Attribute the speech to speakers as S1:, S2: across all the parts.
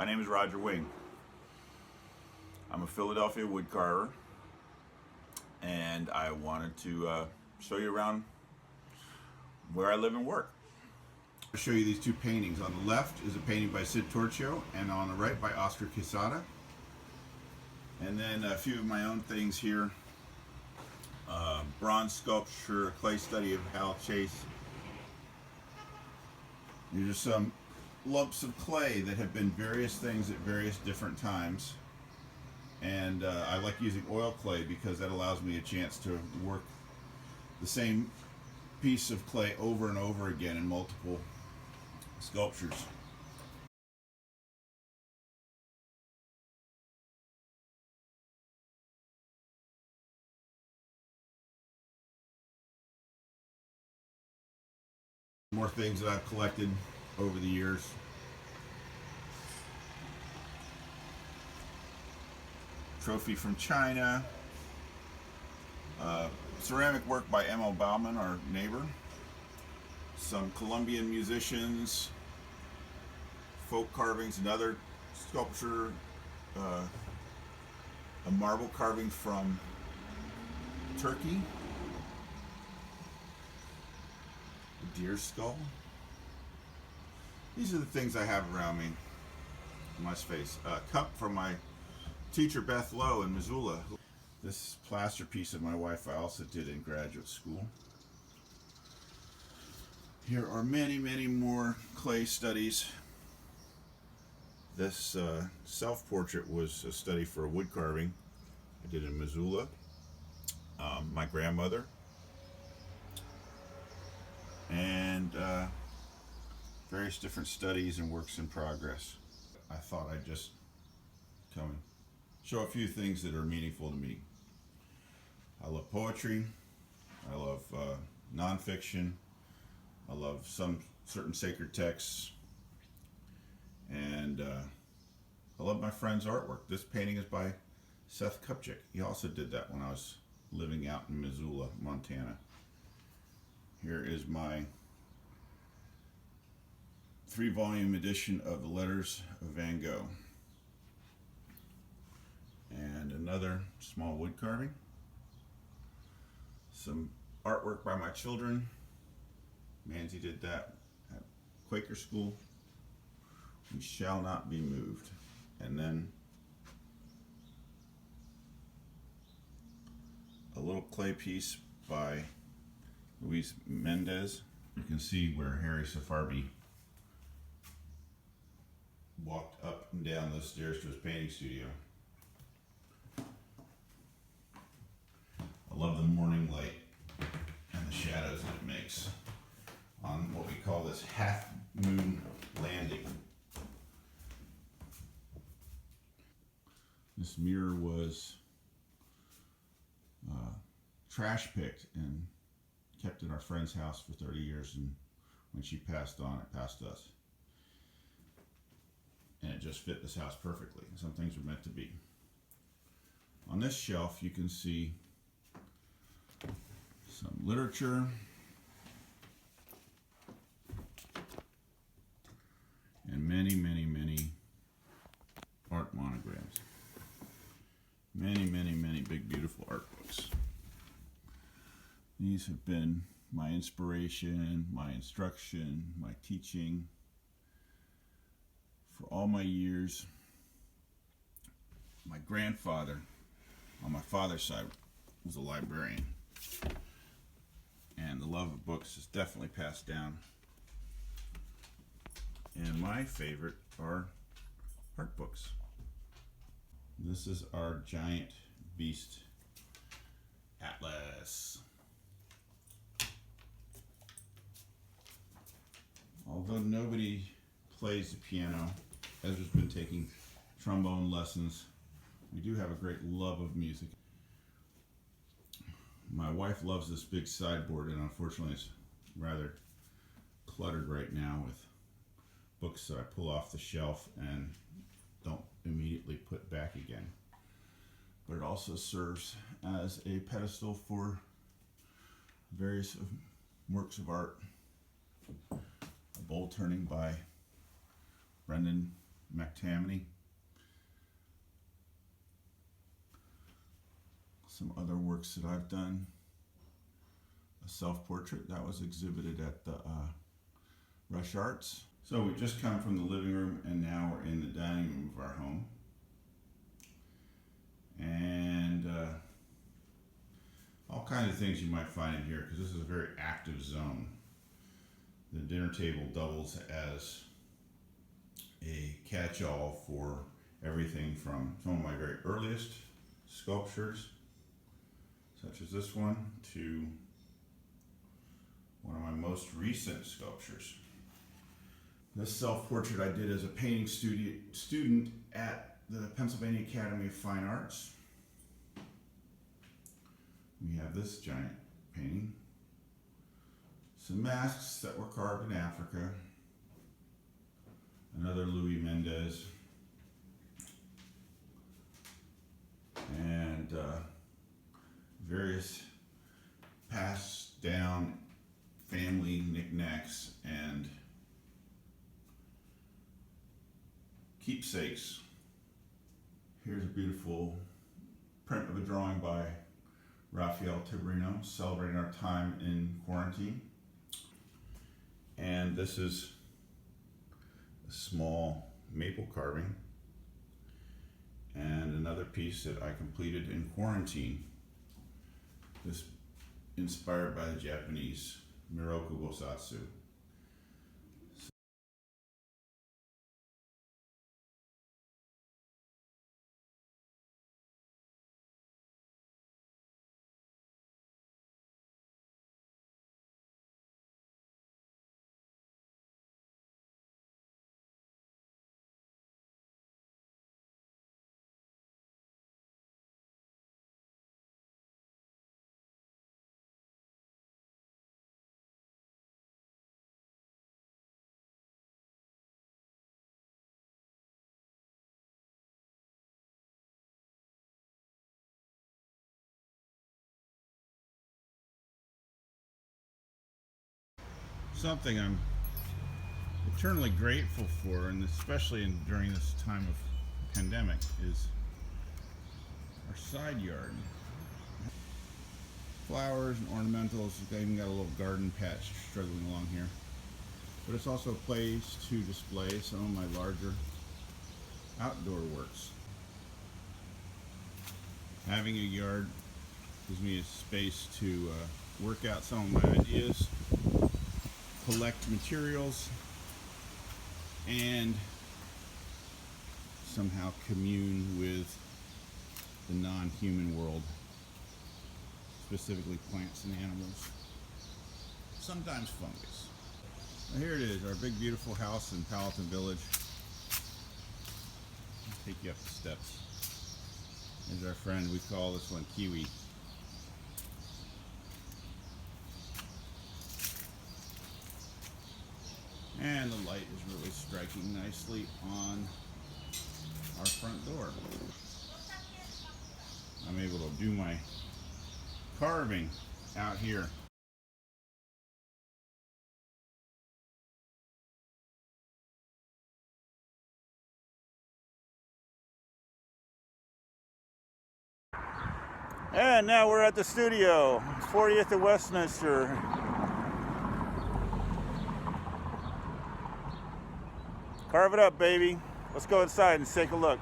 S1: My name is Roger Wing. I'm a Philadelphia woodcarver, and I wanted to show you around where I live and work.
S2: I'll show you these two paintings. On the left is a painting by Sid Torchio, and on the right by Oscar Quesada. And then a few of my own things here. Bronze sculpture, clay study of Hal Chase. These are some lumps of clay that have been various things at various different times. And I like using oil clay because that allows me a chance to work the same piece of clay over and over again in multiple sculptures. More things that I've collected over the years.
S1: Trophy from China. Ceramic work by M.L. Bauman, our neighbor. Some Colombian musicians. Folk carvings, another sculpture. A marble carving from Turkey. A deer skull. These are the things I have around me in my space. A cup from my teacher Beth Lowe in Missoula. This plaster piece of my wife I also did in graduate school. Here are many, many more clay studies. This self-portrait was a study for a wood carving I did in Missoula. My grandmother. And various different studies and works in progress. I thought I'd just come and show a few things that are meaningful to me. I love poetry. I love nonfiction. I love some certain sacred texts. And I love my friend's artwork. This painting is by Seth Kupchik. He also did that when I was living out in Missoula, Montana. Here is my 3-volume edition of the Letters of Van Gogh. And another small wood carving. Some artwork by my children. Manzi did that at Quaker school. We shall not be moved. And then a little clay piece by Luis Mendez. You can see where Harry Safarbi walked up and down those stairs to his painting studio. I love the morning light and the shadows that it makes on what we call this half moon landing. This mirror was trash picked and kept in our friend's house for 30 years, and when she passed on, it passed us. And it just fit this house perfectly. Some things are meant to be. On this shelf you can see some literature, and many, many, many art monograms. Many, many, many big, beautiful art books. These have been my inspiration, my instruction, my teaching for all my years. My grandfather, on my father's side, was a librarian. And the love of books is definitely passed down. And my favorite are art books. This is our giant beast atlas. Although nobody plays the piano, Ezra's been taking trombone lessons. We do have a great love of music. My wife loves this big sideboard, and unfortunately it's rather cluttered right now with books that I pull off the shelf and don't immediately put back again. But it also serves as a pedestal for various works of art. A bowl turning by Brendan
S2: McTamaney. Some other works that I've done. A self-portrait that was exhibited at the Rush Arts. So we just come from the living room and now we're in the dining room of our home. And all kinds of things you might find in here because this is a very active zone. The dinner table doubles as a catch-all for everything from some of my very earliest sculptures, such as this one, to one of my most recent sculptures. This self-portrait I did as a painting student at the Pennsylvania Academy of Fine Arts. We have this giant painting. Some masks that were carved in Africa. Another Louis Mendez. And various passed down family knickknacks and keepsakes. Here's a beautiful print of a drawing by Raphael Tiberino celebrating our time in quarantine. And this is a small maple carving and another piece that I completed in quarantine. This inspired by the Japanese Miroku Bosatsu. Something I'm eternally grateful for, and especially during this time of pandemic, is our side yard. Flowers and ornamentals. I even got a little garden patch struggling along here. But it's also a place to display some of my larger outdoor works. Having a yard gives me a space to work out some of my ideas, collect materials, and somehow commune with the non-human world, specifically plants and animals, sometimes fungus. Well, here it is, our big beautiful house in Powelton Village. I'll take you up the steps. There's our friend, we call this one Kiwi. And the light is really striking nicely on our front door. I'm able to do my carving out here. And now we're at the studio, 40th of Westminster. Carve it up, baby. Let's go inside and take a look.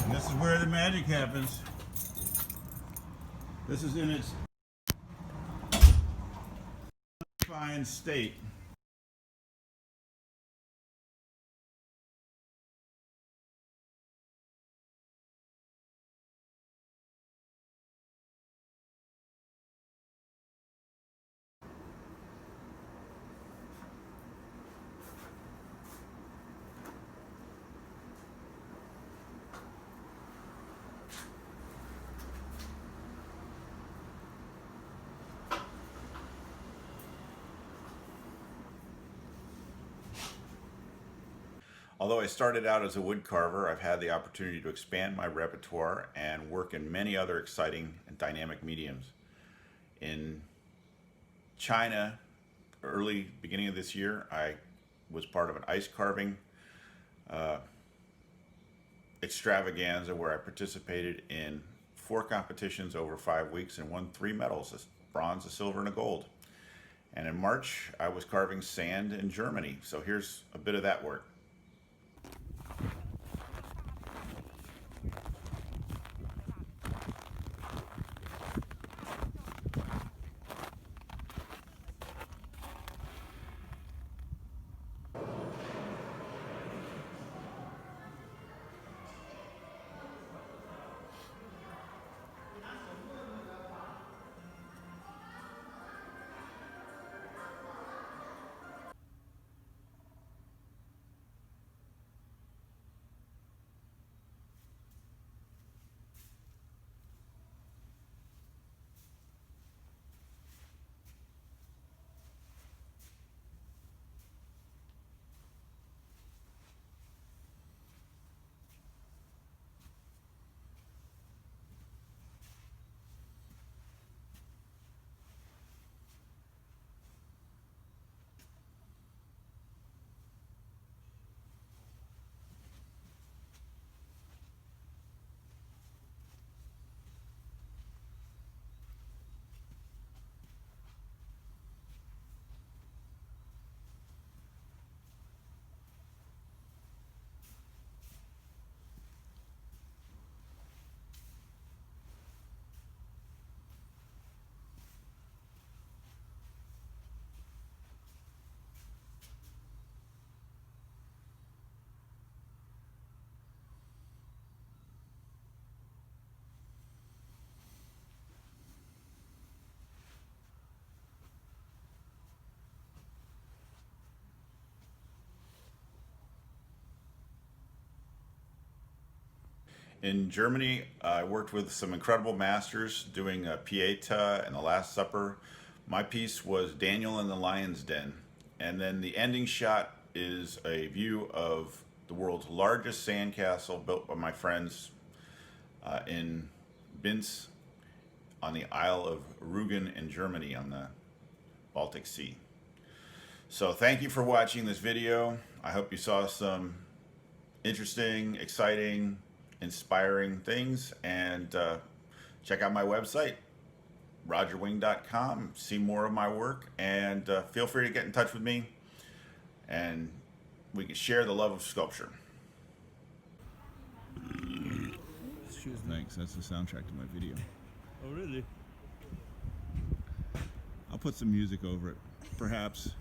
S2: And this is where the magic happens. This is in its fine state.
S1: Although I started out as a wood carver, I've had the opportunity to expand my repertoire and work in many other exciting and dynamic mediums. In China, beginning of this year, I was part of an ice carving extravaganza where I participated in 4 competitions over 5 weeks and won 3 medals, a bronze, a silver, and a gold. And in March, I was carving sand in Germany. So here's a bit of that work. In Germany, I worked with some incredible masters doing Pieta and the Last Supper. My piece was Daniel in the Lion's Den. And then the ending shot is a view of the world's largest sandcastle built by my friends in Binz on the Isle of Rügen in Germany on the Baltic Sea. So thank you for watching this video. I hope you saw some interesting, exciting, inspiring things, and check out my website, rogerwing.com. See more of my work, and feel free to get in touch with me, and we can share the love of sculpture.
S2: Thanks. That's the soundtrack to my video.
S3: Oh, really?
S2: I'll put some music over it, perhaps.